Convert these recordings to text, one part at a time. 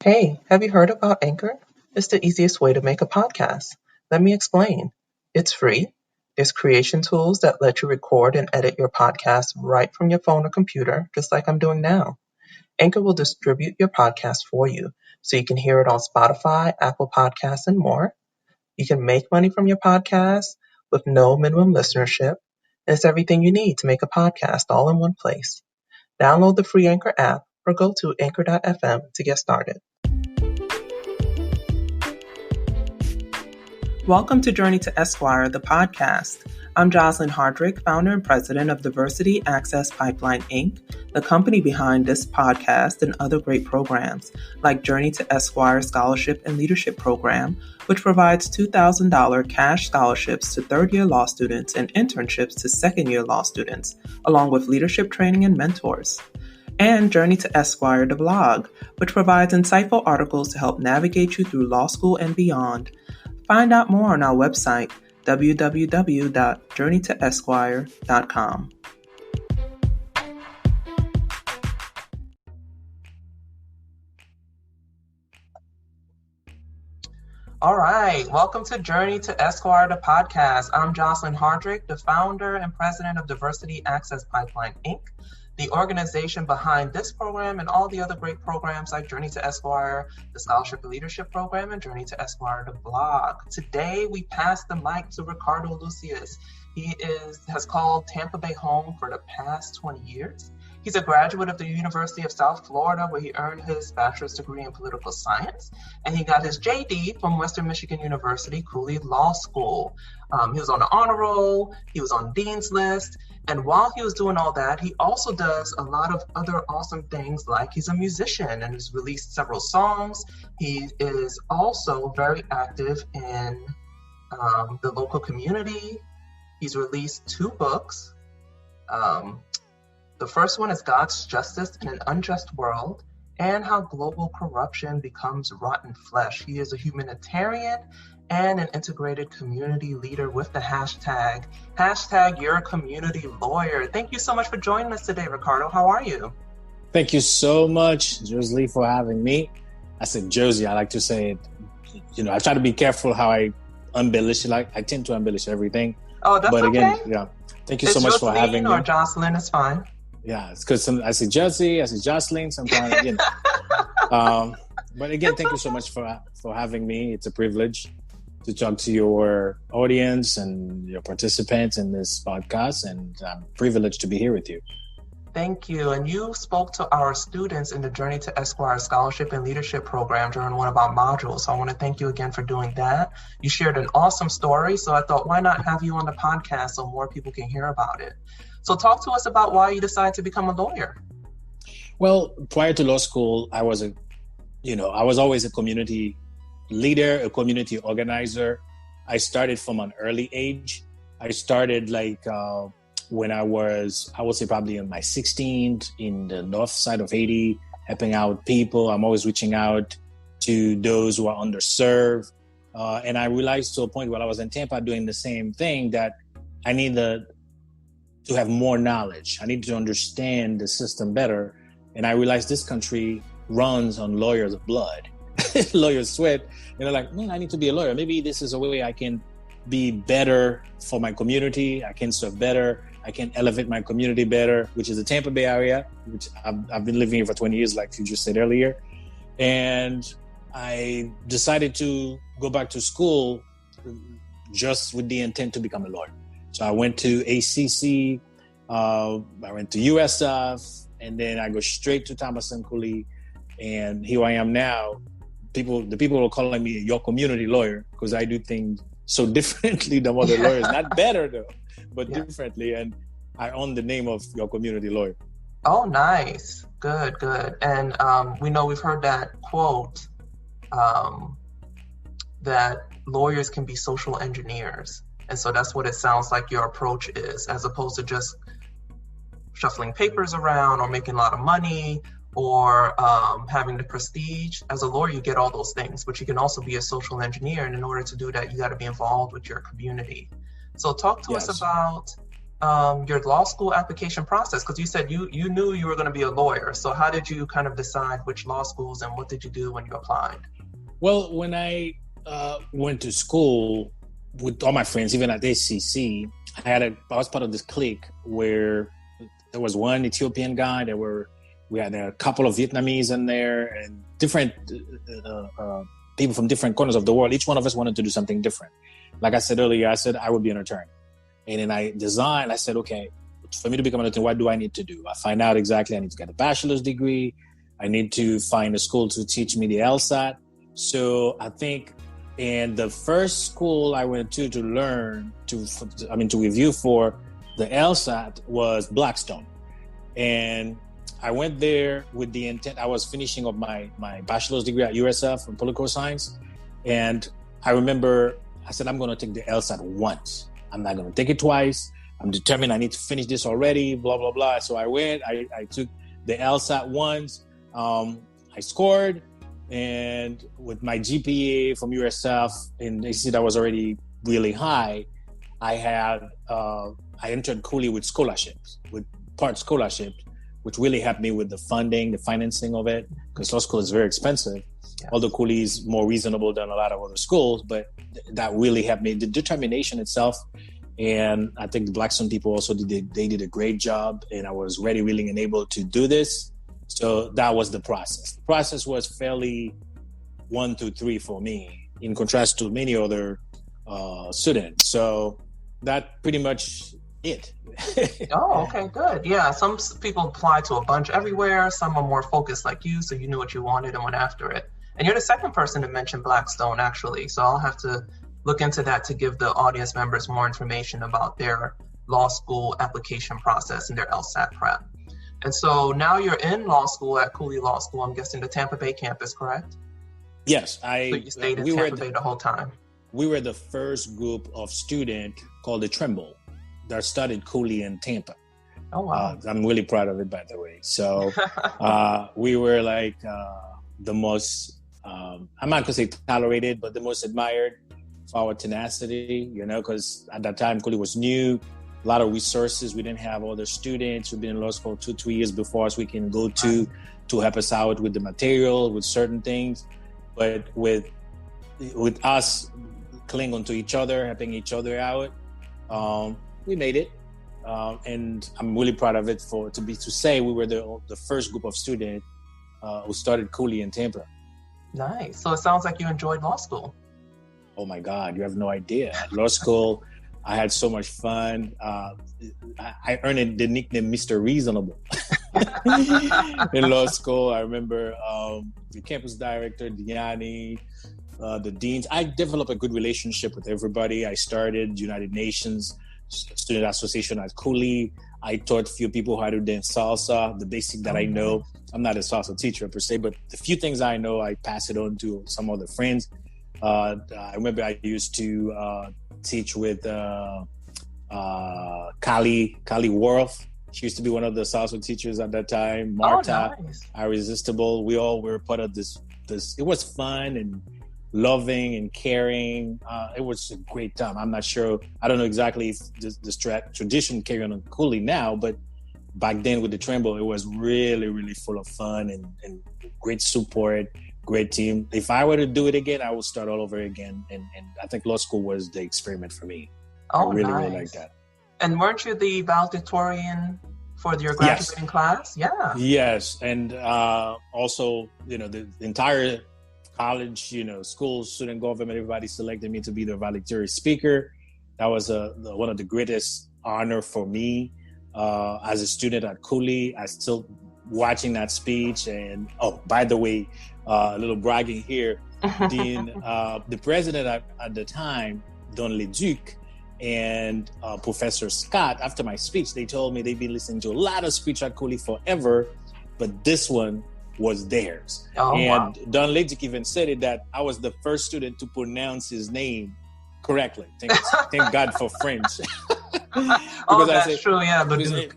Hey, have you heard about Anchor? It's the easiest way to make a podcast. Let me explain. It's free. There's creation tools that let you record and edit your podcast right from your phone or computer, just like I'm doing now. Anchor will distribute your podcast for you, so you can hear it on Spotify, Apple Podcasts, and more. You can make money from your podcast with no minimum listenership, and it's everything you need to make a podcast all in one place. Download the free Anchor app or go to anchor.fm to get started. Welcome to Journey to Esquire, the podcast. I'm Jocelyn Hardrick, founder and president of Diversity Access Pipeline, Inc., the company behind this podcast and other great programs, like Journey to Esquire Scholarship and Leadership Program, which provides $2,000 cash scholarships to third-year law students and internships to second-year law students, along with leadership training and mentors. And Journey to Esquire, the blog, which provides insightful articles to help navigate you through law school and beyond. Find out more on our website, www.journeytoesquire.com. All right, welcome to Journey to Esquire, the podcast. I'm Jocelyn Hardrick, the founder and president of Diversity Access Pipeline, Inc., the organization behind this program and all the other great programs like Journey to Esquire, the Scholarship and Leadership Program, and Journey to Esquire, the blog. Today, we pass the mic to Ricardeau Lucceus. He has called Tampa Bay home for the past 20 years. He's a graduate of the University of South Florida, where he earned his bachelor's degree in political science, and he got his JD from Western Michigan University, Cooley Law School. He was on the honor roll, he was on Dean's List, and while he was doing all that, he also does a lot of other awesome things, like he's a musician and has released several songs. He is also very active in the local community. He's released 2 books. The first one is God's Justice in an Unjust World and How Global Corruption Becomes Rotten Flesh. He is a humanitarian and an integrated community leader with the hashtag You're a Community Lawyer. Thank you so much for joining us today, Ricardeau. How are you? Thank you so much, Josie, for having me. I said Josie, I like to say it. I try to be careful how I embellish. I tend to embellish everything. Oh, that's but again, okay. Yeah. Thank you so much for having me. Or Jocelyn, it's fine. Yeah, it's because I say Josie, I say Jocelyn sometimes. But again, thank you so much for having me. It's a privilege to talk to your audience and your participants in this podcast, and I'm privileged to be here with you. Thank you. And you spoke to our students in the Journey to Esquire Scholarship and Leadership Program during one of our modules. So I want to thank you again for doing that. You shared an awesome story, so I thought, why not have you on the podcast so more people can hear about it? So talk to us about why you decided to become a lawyer. Well, prior to law school, I was always a community leader, a community organizer. I started from an early age. I started when I would say probably in my 16th in the north side of Haiti, helping out people. I'm always reaching out to those who are underserved. And I realized to a point while I was in Tampa doing the same thing that I need to have more knowledge. I need to understand the system better. And I realized this country runs on lawyers' blood, lawyers' sweat. And they're like, man, I need to be a lawyer. Maybe this is a way I can be better for my community. I can serve better. I can elevate my community better, which is the Tampa Bay area, which I've been living here for 20 years, like you just said earlier. And I decided to go back to school just with the intent to become a lawyer. So I went to ACC, I went to USF, and then I go straight to Thomas and Cooley. And here I am now. The people are calling me your community lawyer because I do things so differently than other lawyers. Not better though, but differently. And I own the name of your community lawyer. Oh, nice. Good. And we've heard that quote that lawyers can be social engineers. And so that's what it sounds like your approach is, as opposed to just shuffling papers around or making a lot of money or having the prestige. As a lawyer, you get all those things, but you can also be a social engineer. And in order to do that, you got to be involved with your community. So talk to us about your law school application process? Because you said you knew you were going to be a lawyer. So how did you kind of decide which law schools and what did you do when you applied? Well, when I went to school with all my friends, even at ACC, I was part of this clique where there was one Ethiopian guy. We had a couple of Vietnamese in there and different people from different corners of the world. Each one of us wanted to do something different. Like I said earlier, I said I would be an attorney. And then I said, okay, for me to become an attorney, what do I need to do? I find out exactly I need to get a bachelor's degree. I need to find a school to teach me the LSAT. So I think in the first school I went to review for the LSAT was Blackstone. And I went there with the intent, I was finishing up my bachelor's degree at USF in political science. And I remember I said, I'm going to take the LSAT once. I'm not going to take it twice. I'm determined I need to finish this already, blah, blah, blah. So I went, I took the LSAT once. I scored. And with my GPA from USF, and they see that was already really high, I entered Cooley with scholarships, with part scholarships, which really helped me with the funding, the financing of it, because law school is very expensive. Yeah. Although Cooley is more reasonable than a lot of other schools, but that really helped me. The determination itself, and I think the Blackstone people also did a great job, and I was ready, willing, and able to do this. So that was the process. The process was fairly 1, 2, 3 for me, in contrast to many other students. So that pretty much it. Oh, okay, good. Yeah, some people apply to a bunch everywhere. Some are more focused like you, so you knew what you wanted and went after it. And you're the second person to mention Blackstone, actually. So I'll have to look into that to give the audience members more information about their law school application process and their LSAT prep. And so now you're in law school at Cooley Law School. I'm guessing the Tampa Bay campus, correct? Yes. So you stayed in Tampa Bay the whole time. We were the first group of students called the Trimble that studied Cooley in Tampa. Oh, wow. I'm really proud of it, by the way. So we were like the most, I'm not going to say tolerated, but the most admired for our tenacity, because at that time Cooley was new. A lot of resources. We didn't have other students who've been in law school 2-3 years before us we can go to help us out with the material, with certain things. But with us clinging to each other, helping each other out, we made it. And I'm really proud of it to say we were the first group of students who started Cooley in Tampa. Nice. So it sounds like you enjoyed law school. Oh my God, you have no idea. At law school, I had so much fun. I earned the nickname Mr. Reasonable in law school. I remember the campus director, Diani, the deans. I developed a good relationship with everybody. I started United Nations Student Association at Cooley. I taught a few people how to dance salsa, the basic that I know. I'm not a salsa teacher per se, but the few things I know, I pass it on to some other friends. I remember I used to teach with Kali Worth. She used to be one of the salsa teachers at that time. Marta, nice. Irresistible. We all were part of this. It was fun and loving and caring. It was a great time. I'm not sure. I don't know exactly if this tradition carry on Cooley now, but back then with the Trimble, it was really, really full of fun and great support. Great team. If I were to do it again, I would start all over again. And I think law school was the experiment for me. Oh, I really, nice. really like that. And weren't you the valedictorian for your graduating class? Yeah. Yes. And also, the entire college, school, student government, everybody selected me to be the valedictorian speaker. That was one of the greatest honor for me as a student at Cooley. I still watching that speech. And, by the way, a little bragging here. The president at the time, Don Leduc, and Professor Scott, after my speech, they told me they've been listening to a lot of speech at Cooley forever, but this one was theirs. Wow. Don Leduc even said it that I was the first student to pronounce his name correctly. Thank God for French. That's true, yeah, Leduc.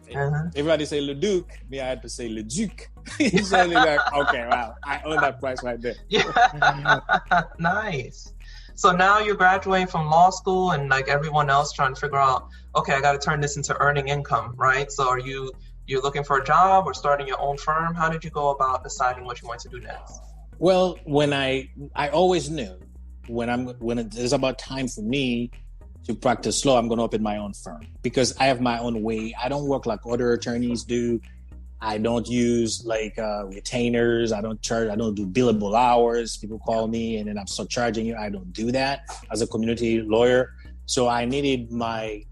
Everybody say Leduc, me I had to say Leduc. He's like, okay, wow, I own that price right there. Yeah. Nice. So now you're graduating from law school and like everyone else trying to figure out, okay, I got to turn this into earning income, right? So you're looking for a job or starting your own firm? How did you go about deciding what you want to do next? Well, when I always knew when it is about time for me to practice law, I'm going to open my own firm because I have my own way. I don't work like other attorneys do. I don't use like retainers. I don't do billable hours. People call me and then I'm still charging you. I don't do that as a community lawyer. So I needed my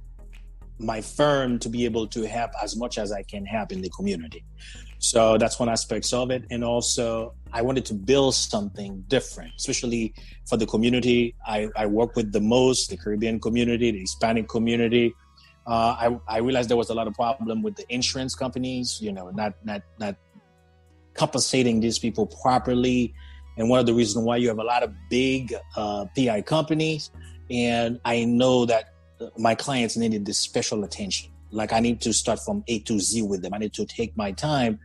firm to be able to help as much as I can help in the community. So that's one aspect of it. And also I wanted to build something different, especially for the community I work with the most, the Caribbean community, the Hispanic community. I realized there was a lot of problem with the insurance companies, not compensating these people properly. And one of the reasons why you have a lot of big PI companies. And I know that my clients needed this special attention. Like I need to start from A to Z with them. I need to take my time.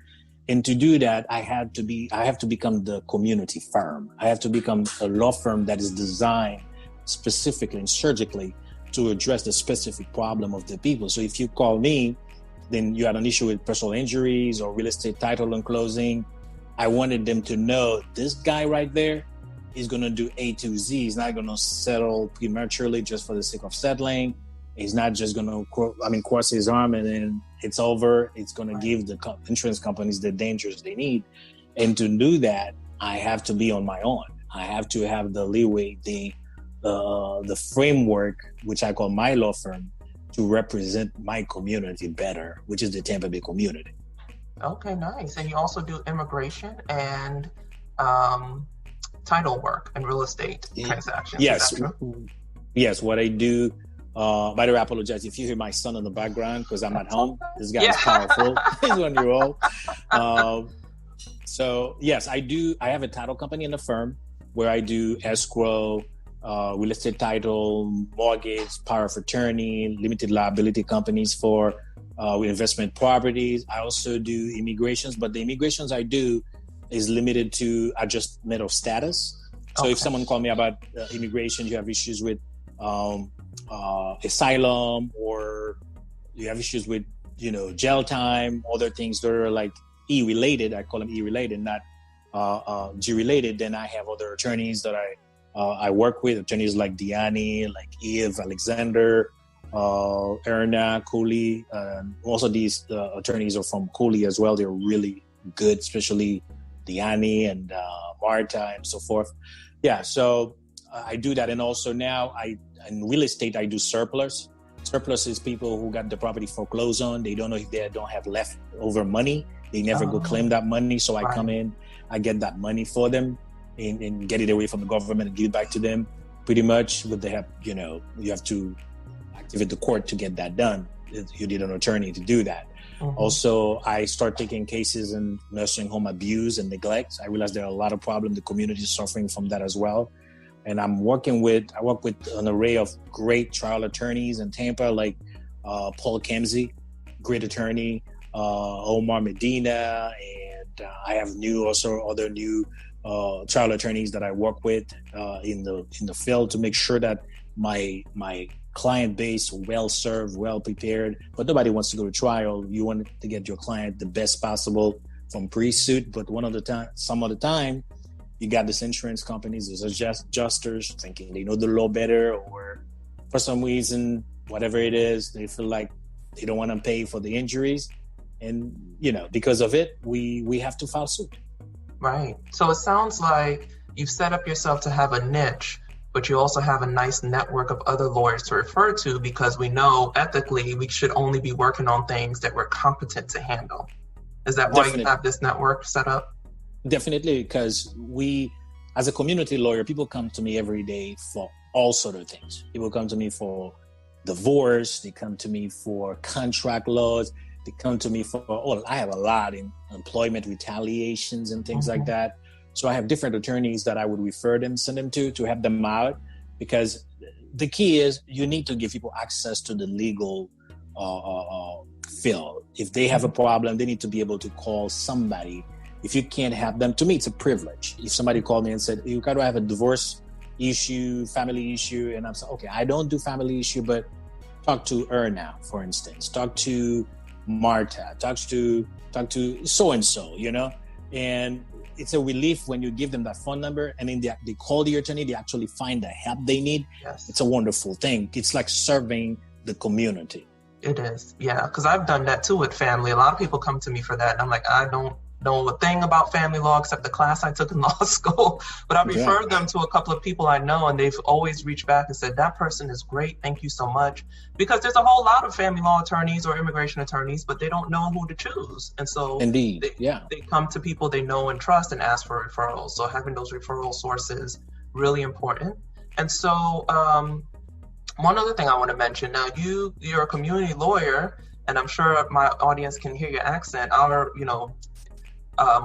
And to do that, I have to become the community firm. I have to become a law firm that is designed specifically and surgically to address the specific problem of the people. So if you call me, then you had an issue with personal injuries or real estate title and closing. I wanted them to know this guy right there is going to do A to Z. He's not going to settle prematurely just for the sake of settling. He's not just going to, cross his arm and then it's over. It's going to give the insurance companies the dangers they need. And to do that, I have to be on my own. I have to have the leeway, the framework, which I call my law firm, to represent my community better, which is the Tampa Bay community. Okay, nice. And you also do immigration and title work and real estate transactions. Yes. Yes, what I do. By the way, I apologize if you hear my son in the background because I'm at home. This guy is powerful. He's 1 year old. So yes, I do. I have a title company in the firm where I do escrow, real estate title, mortgage, power of attorney, limited liability companies for investment properties. I also do immigrations, but the immigrations I do is limited to adjustment of status. So if someone called me about immigration, you have issues with asylum, or you have issues with jail time, other things that are like E-related. I call them E-related, not G-related. Then I have other attorneys that I work with, attorneys like Diani, like Eve, Alexander, Erna, Cooley. Also these attorneys are from Cooley as well. They're really good, especially Diani and Marta and so forth. Yeah, so I do that. And also now in real estate, I do surplus. Surplus is people who got the property foreclosed on. They don't know if they don't have leftover money. They never go claim that money. So I come in, I get that money for them and get it away from the government and give it back to them. Pretty much with the help, you have to activate the court to get that done. You need an attorney to do that. Mm-hmm. Also, I start taking cases in nursing home abuse and neglect. I realize there are a lot of problems. The community is suffering from that as well. And I work with an array of great trial attorneys in Tampa, like Paul Kemsey, great attorney, Omar Medina, and I have other new trial attorneys that I work with in the field to make sure that my client base well served, well prepared. But nobody wants to go to trial. You want to get your client the best possible from pre-suit. But some of the time, you got these insurance companies, these adjusters thinking they know the law better, or for some reason, whatever it is, they feel like they don't want to pay for the injuries. And, because of it, we have to file suit. Right. So it sounds like you've set up yourself to have a niche, but you also have a nice network of other lawyers to refer to, because we know ethically we should only be working on things that we're competent to handle. Is that why you have this network set up? Definitely, because we, as a community lawyer, people come to me every day for all sort of things. People come to me for divorce. They come to me for contract laws. They come to me for, I have a lot in employment retaliations and things like that. So I have different attorneys that I would refer them, send them to help them out, because the key is you need to give people access to the legal field. If they have a problem, they need to be able to call somebody. If you can't help them, to me, it's a privilege. If somebody called me and said, Ricardo, I have a divorce issue, family issue, and I'm saying, okay, I don't do family issue, but talk to her now, for instance. Talk to Marta. Talk to so and so, you know. And it's a relief when you give them that phone number, and then they call the attorney. They actually find the help they need. Yes. It's a wonderful thing. It's like serving the community. It is, yeah, because I've done that too with family. A lot of people come to me for that, and I'm like, I don't know a thing about family law except the class I took in law school, but I've referred them to a couple of people I know, and they've always reached back and said, that person is great, thank you so much, because there's a whole lot of family law attorneys or immigration attorneys, but they don't know who to choose, and so Indeed. They come to people they know and trust and ask for referrals. So having those referral sources, really important. And so one other thing I want to mention, now you're a community lawyer, and I'm sure my audience can hear your accent. Our,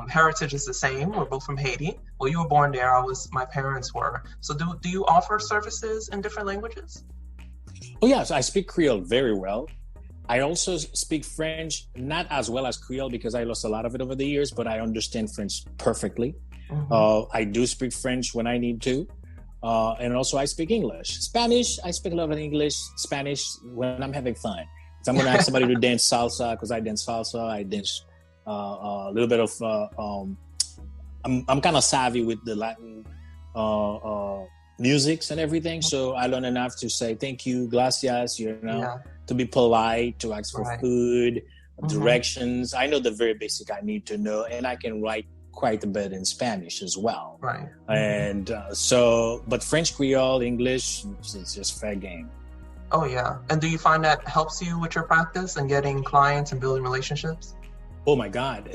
heritage is the same. We're both from Haiti. Well, you were born there. My parents were. So do you offer services in different languages? Oh, yes. I speak Creole very well. I also speak French, not as well as Creole because I lost a lot of it over the years, but I understand French perfectly. Mm-hmm. I do speak French when I need to. And also I speak English. Spanish, I speak a lot of English. Spanish when I'm having fun. If I'm going to ask somebody to dance salsa, because I dance salsa, I dance a little bit of I'm kind of savvy with the Latin musics and everything, so I learn enough to say thank you, gracias, to be polite, to ask for food, directions. I know the very basic I need to know, and I can write quite a bit in Spanish as well. Right. And but French, Creole, English, it's just fair game. Oh yeah. And do you find that helps you with your practice and getting clients and building relationships? Oh my God.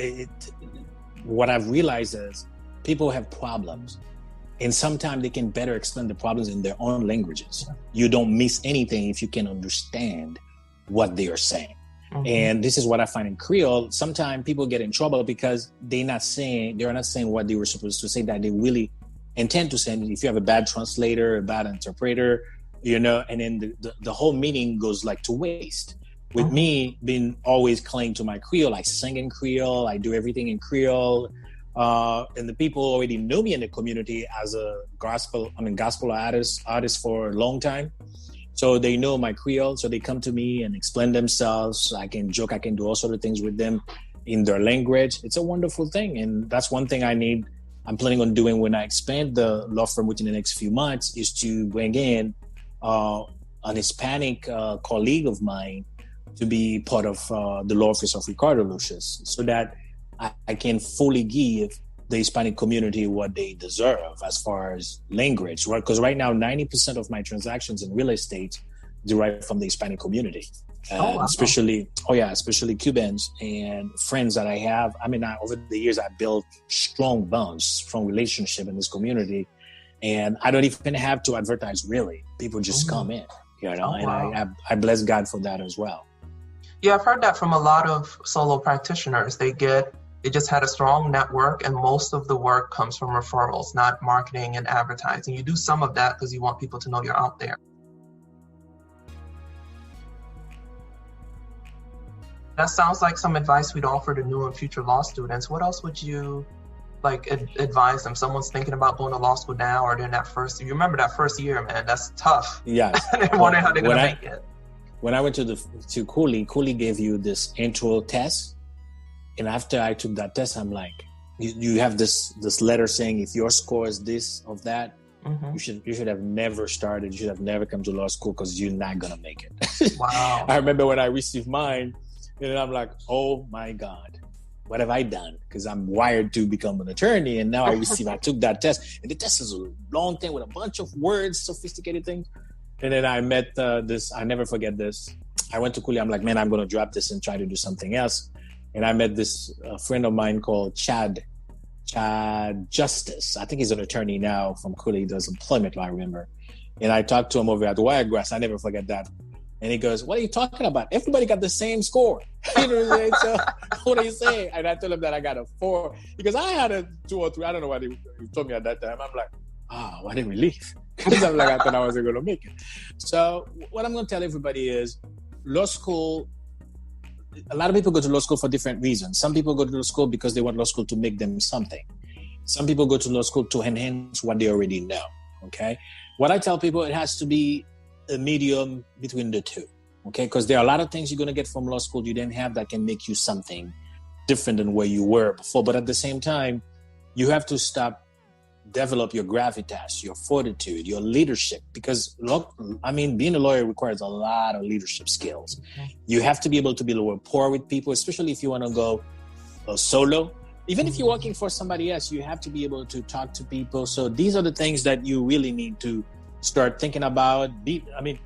What I've realized is people have problems, and sometimes they can better explain the problems in their own languages. Yeah. You don't miss anything if you can understand what they are saying. Mm-hmm. And this is what I find in Creole. Sometimes people get in trouble because they're not saying what they were supposed to say, that they really intend to say. If you have a bad translator, a bad interpreter, and then the whole meaning goes like to waste. With me being always clinging to my Creole, I sing in Creole, I do everything in Creole, and the people already know me in the community as a gospel artist for a long time. So they know my Creole, so they come to me and explain themselves. I can joke, I can do all sorts of things with them in their language. It's a wonderful thing, and that's one thing I'm planning on doing when I expand the law firm within the next few months, is to bring in an Hispanic colleague of mine to be part of the law office of Ricardeau Lucceus, so that I can fully give the Hispanic community what they deserve as far as language, right? Because right now, 90% of my transactions in real estate derive from the Hispanic community, especially Cubans and friends that I have. I mean, over the years, I built strong bonds, strong relationship in this community, and I don't even have to advertise really. People just come in, I bless God for that as well. Yeah, I've heard that from a lot of solo practitioners. They just had a strong network, and most of the work comes from referrals, not marketing and advertising. You do some of that because you want people to know you're out there. That sounds like some advice we'd offer to new and future law students. What else would you advise them? Someone's thinking about going to law school now, or during that first year. You remember that first year, man, that's tough. Yes. They're wondering how they're going to make it. When I went to Cooley gave you this intro test. And after I took that test, I'm like, you have this letter saying if your score is this or that, you should have never started. You should have never come to law school because you're not going to make it. Wow. I remember when I received mine, and I'm like, oh my God, what have I done? Because I'm wired to become an attorney. And now I took that test. And the test is a long thing with a bunch of words, sophisticated things. And then I met I never forget this. I went to Cooley. I'm like, man, I'm going to drop this and try to do something else. And I met this friend of mine called Chad Justice. I think he's an attorney now from Cooley. He does employment law, I remember. And I talked to him over at the Wiregrass. I never forget that. And he goes, what are you talking about? Everybody got the same score. You know what I'm saying? So what are you saying? And I told him that I got a 4. Because I had a 2 or 3. I don't know what he told me at that time. I'm like, what a relief. Because I'm like, I thought I wasn't going to make it. So what I'm going to tell everybody is law school, a lot of people go to law school for different reasons. Some people go to law school because they want law school to make them something. Some people go to law school to enhance what they already know. Okay. What I tell people, it has to be a medium between the two. Okay. Because there are a lot of things you're going to get from law school you didn't have that can make you something different than where you were before. But at the same time, you have to develop your gravitas, your fortitude, your leadership, because being a lawyer requires a lot of leadership skills. You have to be able to build a rapport with people, especially if you want to go solo. Even if you're working for somebody else, you have to be able to talk to people. So these are the things that you really need to start thinking about.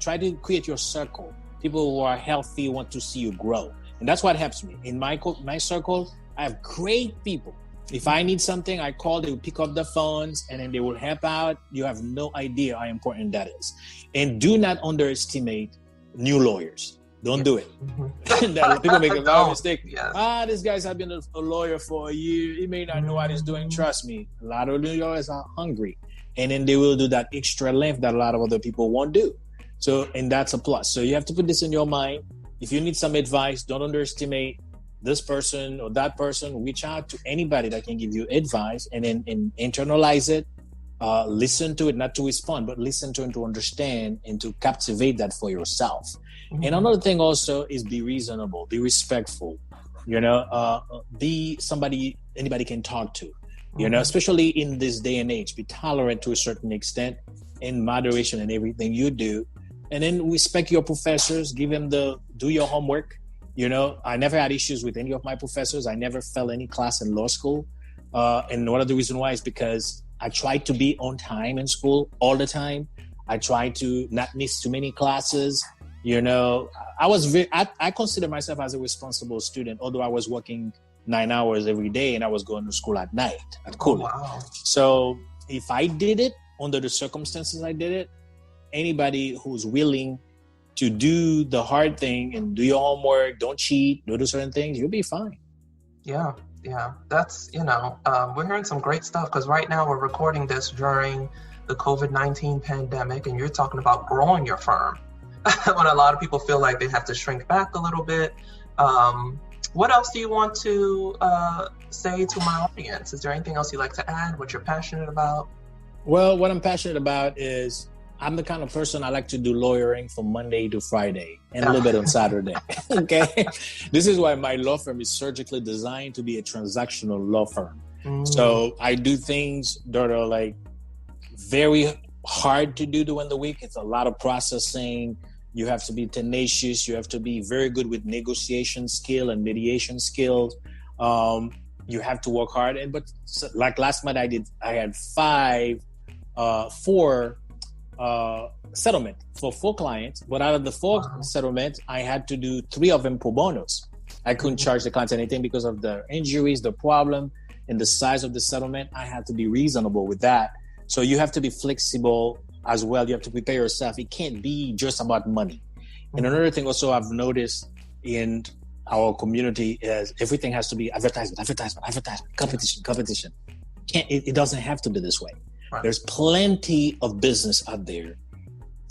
Try to create your circle. People who are healthy want to see you grow. And that's what helps me. In my circle, I have great people. If I need something, I call, they will pick up the phones and then they will help out. You have no idea how important that is. And do not underestimate new lawyers. Don't do it. People make a mistake. Yes. This guy's been a lawyer for a year. He may not know what he's doing. Trust me, a lot of new lawyers are hungry. And then they will do that extra length that a lot of other people won't do. So, and that's a plus. So you have to put this in your mind. If you need some advice, don't underestimate this person or that person. Reach out to anybody that can give you advice and then internalize it. Listen to it, not to respond, but listen to it to understand and to captivate that for yourself. Mm-hmm. And another thing also is be reasonable, be respectful, be somebody anybody can talk to, especially in this day and age. Be tolerant to a certain extent, in moderation in everything you do. And then respect your professors, do your homework. I never had issues with any of my professors. I never failed any class in law school. And one of the reasons why is because I try to be on time in school all the time. I try to not miss too many classes. I consider myself as a responsible student, although I was working 9 hours every day and I was going to school at night at Cooley. Oh, wow. So if I did it under the circumstances I did it, anybody who's willing to do the hard thing and do your homework, don't cheat, don't do certain things, you'll be fine. Yeah. That's, we're hearing some great stuff because right now we're recording this during the COVID-19 pandemic and you're talking about growing your firm when a lot of people feel like they have to shrink back a little bit. What else do you want to say to my audience? Is there anything else you'd like to add, what you're passionate about? Well, what I'm passionate about is I'm the kind of person I like to do lawyering from Monday to Friday and a little bit on Saturday. Okay. This is why my law firm is surgically designed to be a transactional law firm. So I do things that are like very hard to do during the week. It's a lot of processing. You have to be tenacious. You have to be very good with negotiation skill and mediation skills. You have to work hard. But like last month I had four settlement for 4 clients, but out of the 4 settlements, I had to do 3 of them pro bonos. I couldn't charge the clients anything because of the injuries, the problem, and the size of the settlement. I had to be reasonable with that. So you have to be flexible as well. You have to prepare yourself. It can't be just about money. And another thing also I've noticed in our community is everything has to be advertisement, competition. It doesn't have to be this way. There's plenty of business out there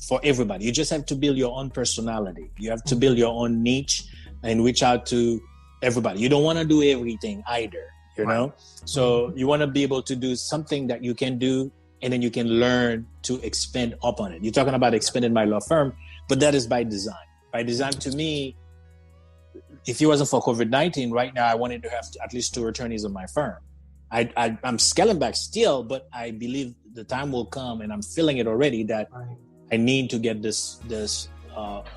for everybody. You just have to build your own personality. You have to build your own niche and reach out to everybody. You don't want to do everything either, know? So you want to be able to do something that you can do and then you can learn to expand upon it. You're talking about expanding my law firm, but that is by design. By design, to me, if it wasn't for COVID-19, right now I wanted to have at least 2 attorneys in my firm. I'm scaling back still, but I believe the time will come, and I'm feeling it already, that I need to get this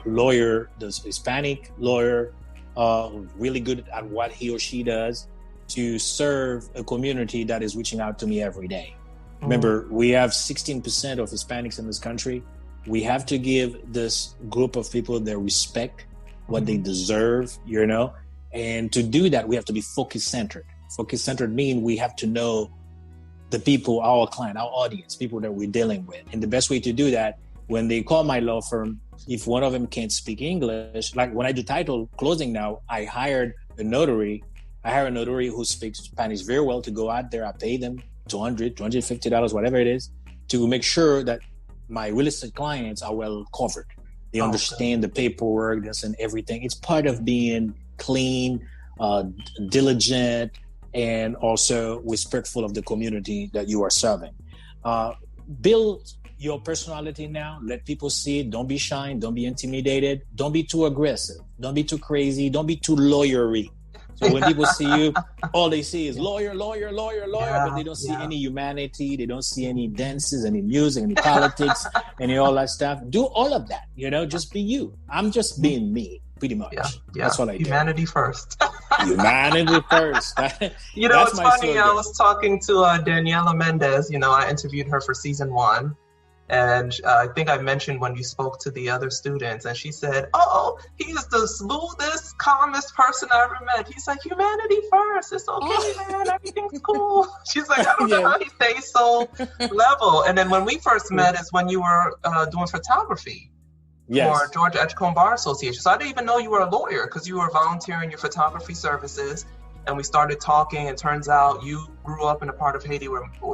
lawyer, this Hispanic lawyer, really good at what he or she does, to serve a community that is reaching out to me every day. Remember, we have 16% of Hispanics in this country. We have to give this group of people their respect, what they deserve, and to do that, we have to be focus-centered. Focus-centered means we have to know the people, our client, our audience, people that we're dealing with. And the best way to do that, when they call my law firm, if one of them can't speak English, like when I do title closing now, I hire a notary who speaks Spanish very well to go out there. I pay them $200, $250, whatever it is, to make sure that my real estate clients are well covered. They understand the paperwork, this and everything. It's part of being clean, diligent, and also respectful of the community that you are serving. build your personality now. Let people see it. Don't be shy. Don't be intimidated. Don't be too aggressive. Don't be too crazy. Don't be too lawyery. So when people see you, all they see is lawyer, but they don't see any humanity. They don't see any dances, any music, any politics, any all that stuff. Do all of that, just be you. I'm just being me, pretty much. Yeah. That's what I do. Humanity first. Humanity first. It's funny. Slogan. I was talking to Daniela Mendez. I interviewed her for season 1. And I think I mentioned when you spoke to the other students, and she said, "Oh, he's the smoothest, calmest person I ever met. He's like, humanity first. It's okay, man. Everything's cool." She's like, "I don't know how he stays so level." And then when we first met is when you were doing photography for Georgia Edgecombe Bar Association. So I didn't even know you were a lawyer because you were volunteering your photography services. And we started talking, and turns out you grew up in a part of Haiti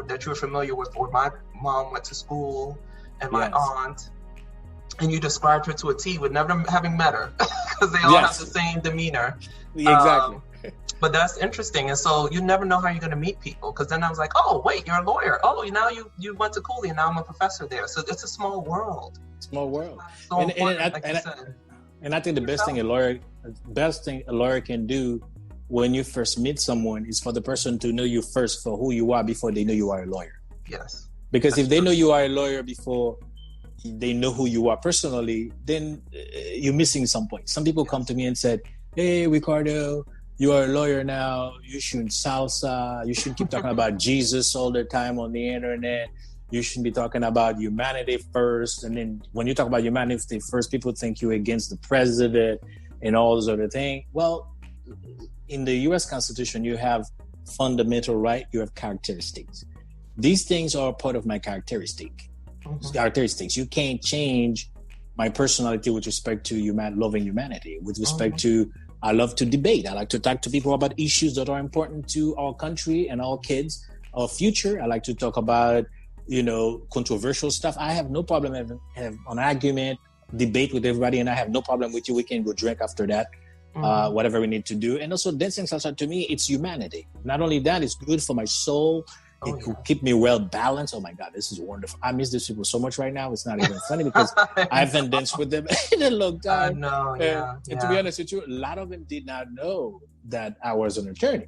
that you were familiar with, where my mom went to school and my aunt. And you described her to a T with never having met her because they all have the same demeanor. Exactly. But that's interesting. And so you never know how you're going to meet people, because then I was like, oh, wait, you're a lawyer. Oh, now you went to Cooley, and now I'm a professor there. So it's a small world. Small world. So and I think the best thing a lawyer can do when you first meet someone is for the person to know you first for who you are before they know you are a lawyer. Yes. Because if they know you are a lawyer before they know who you are personally, then you're missing some point. Some people come to me and said, "Hey, Ricardo, you are a lawyer now. You shouldn't salsa. You shouldn't keep talking about Jesus all the time on the internet. You shouldn't be talking about humanity first." And then when you talk about humanity first, people think you're against the president and all those other things. Well, in the U.S. Constitution, you have fundamental right, you have characteristics. These things are part of my characteristics. You can't change my personality with respect to loving humanity, with respect to, I love to debate. I like to talk to people about issues that are important to our country and our kids, our future. I like to talk about, controversial stuff. I have no problem having an argument, debate with everybody, and I have no problem with you. We can go drink after that. Whatever we need to do. And also dancing salsa, to me, it's humanity. Not only that, it's good for my soul. It could keep me well balanced. Oh my God, this is wonderful. I miss these people so much right now. It's not even funny because I haven't danced with them in a long time. And to be honest with you, a lot of them did not know that I was an attorney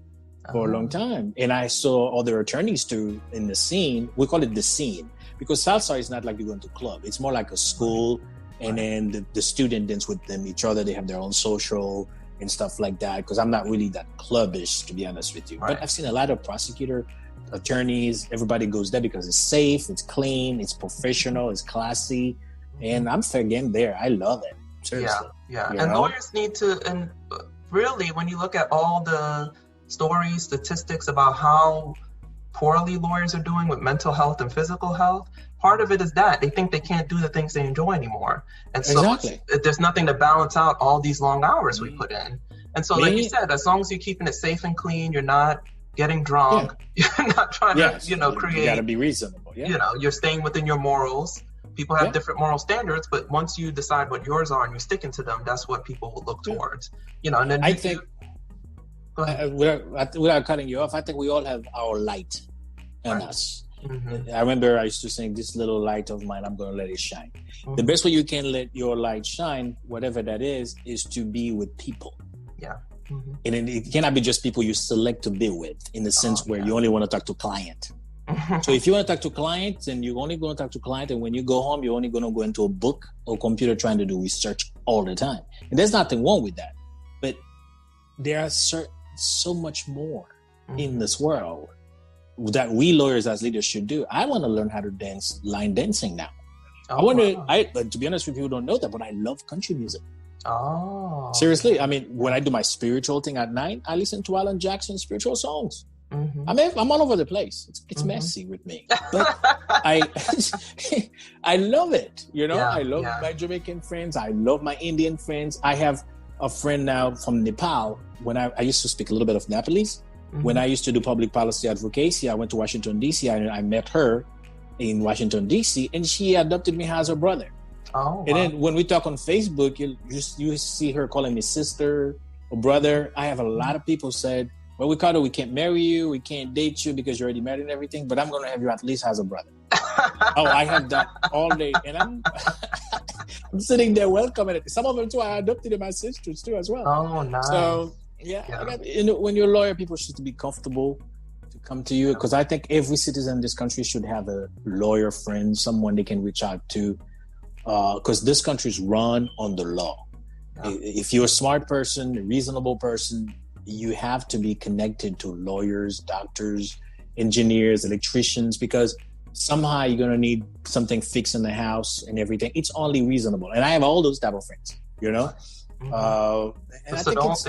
for a long time. And I saw other attorneys too in the scene. We call it the scene because salsa is not like you go into a club. It's more like a school. And then the student dance with them, each other. They have their own social and stuff like that. Because I'm not really that clubbish, to be honest with you. Right. But I've seen a lot of prosecutor, attorneys. Everybody goes there because it's safe, it's clean, it's professional, it's classy. And I'm fair game there. I love it. Seriously. Yeah. And lawyers need to, and really, when you look at all the stories, statistics about how poorly lawyers are doing with mental health and physical health, part of it is that they think they can't do the things they enjoy anymore. And so there's nothing to balance out all these long hours we put in. And so like you said, as long as you're keeping it safe and clean, you're not getting drunk, you're not trying to, create. You got to be reasonable. You're staying within your morals. People have different moral standards, but once you decide what yours are and you're sticking to them, that's what people will look towards. And then I think, without cutting you off, I think we all have our light in us. I remember I used to sing, "This little light of mine, I'm going to let it shine." The best way you can let your light shine, whatever that is to be with people. And it cannot be just people you select to be with, in the sense where you only want to talk to client. So if you want to talk to clients, and you're only going to talk to client, and when you go home, you're only going to go into a book or computer trying to do research all the time. And there's nothing wrong with that. But there are so much more in this world that we lawyers as leaders should do. I want to learn how to dance line dancing now. But to be honest with you, who don't know that, but I love country music. Seriously, I mean, when I do my spiritual thing at night, I listen to Alan Jackson's spiritual songs. I'm all over the place. It's messy with me, but I love it. I love my Jamaican friends. I love my Indian friends. I have a friend now from Nepal. When I used to speak a little bit of Nepalese. When I used to do public policy advocacy, I went to Washington, D.C. and I met her in Washington, D.C. and she adopted me as her brother. And then when we talk on Facebook, you see her calling me sister or brother. I have a lot of people said, "Well, Ricardo, we can't marry you. We can't date you because you're already married and everything, but I'm going to have you at least as a brother." Oh, I have that all day, and I'm I'm sitting there welcoming it. Some of them too, I adopted my sisters too as well. Oh, nice. So when you're a lawyer, people should be comfortable to come to you, because I think every citizen in this country should have a lawyer friend, someone they can reach out to, because this country is run on the law. Yeah. If you're a smart person, a reasonable person, you have to be connected to lawyers, doctors, engineers, electricians, because somehow you're going to need something fixed in the house and everything. It's only reasonable. And I have all those type of friends, you know? Mm-hmm. So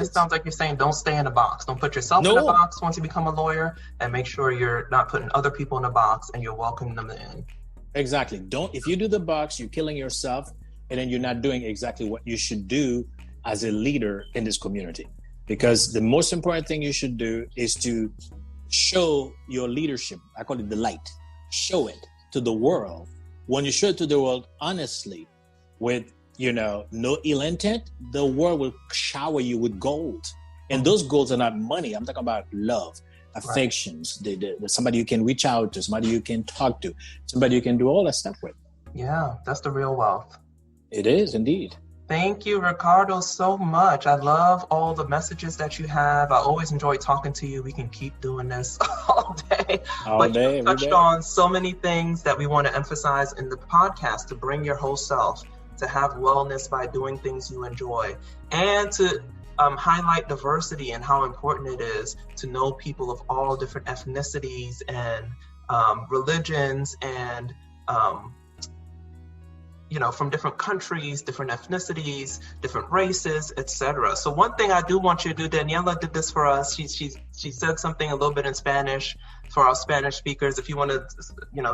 it sounds like you're saying don't stay in a box. Don't put yourself in a box once you become a lawyer, and make sure you're not putting other people in a box and you're welcoming them in. Exactly. If you do the box, you're killing yourself, and then you're not doing exactly what you should do as a leader in this community. Because the most important thing you should do is to show your leadership. I call it the light. Show it to the world. When you show it to the world honestly, with no ill intent, the world will shower you with gold. And those golds are not money. I'm talking about love, affections, somebody you can reach out to, somebody you can talk to, somebody you can do all that stuff with. Yeah, that's the real wealth. It is indeed. Thank you, Ricardo, so much. I love all the messages that you have. I always enjoy talking to you. We can keep doing this all day. You touched on so many things that we want to emphasize in the podcast: to bring your whole self, to have wellness by doing things you enjoy, and to highlight diversity and how important it is to know people of all different ethnicities and religions and from different countries, different ethnicities, different races, etc. So one thing I do want you to do, Daniela did this for us. She said something a little bit in Spanish for our Spanish speakers. If you want to,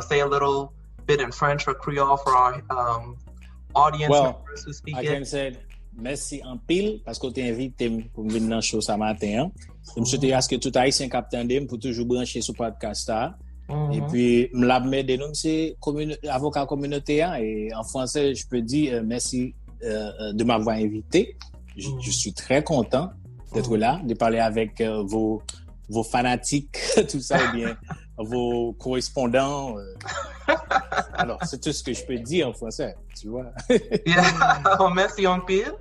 say a little bit in French or Creole for our audience members who speak it. I can say merci en pile parce que tu invité pour venir dans show ce matin. Je me souhaite à ce que tout haïtien captain dem pour toujours brancher sur podcast là. Et puis, me l'a m'aider nous c'est avocat communautaire et en français je peux dire merci de m'avoir invité. Je suis très content d'être là, de parler avec vos fanatiques, tout ça, ou bien vos correspondants. Alors, c'est tout ce que je peux dire en français, tu vois. Merci en pile.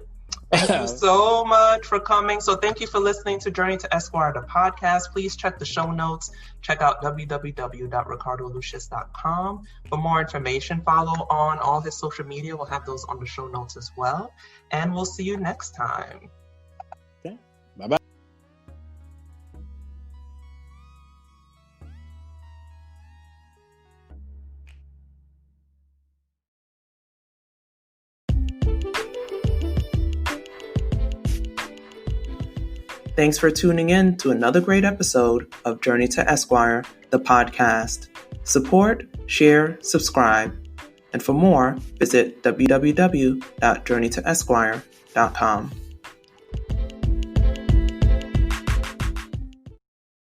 Thank you so much for coming. So thank you for listening to Journey to Esquire, the podcast. Please check the show notes. Check out www.ricardeauluceus.com for more information. Follow on all his social media. We'll have those on the show notes as well. And we'll see you next time. Okay. Bye-bye. Thanks for tuning in to another great episode of Journey to Esquire, the podcast. Support, share, subscribe. And for more, visit www.journeytoesquire.com.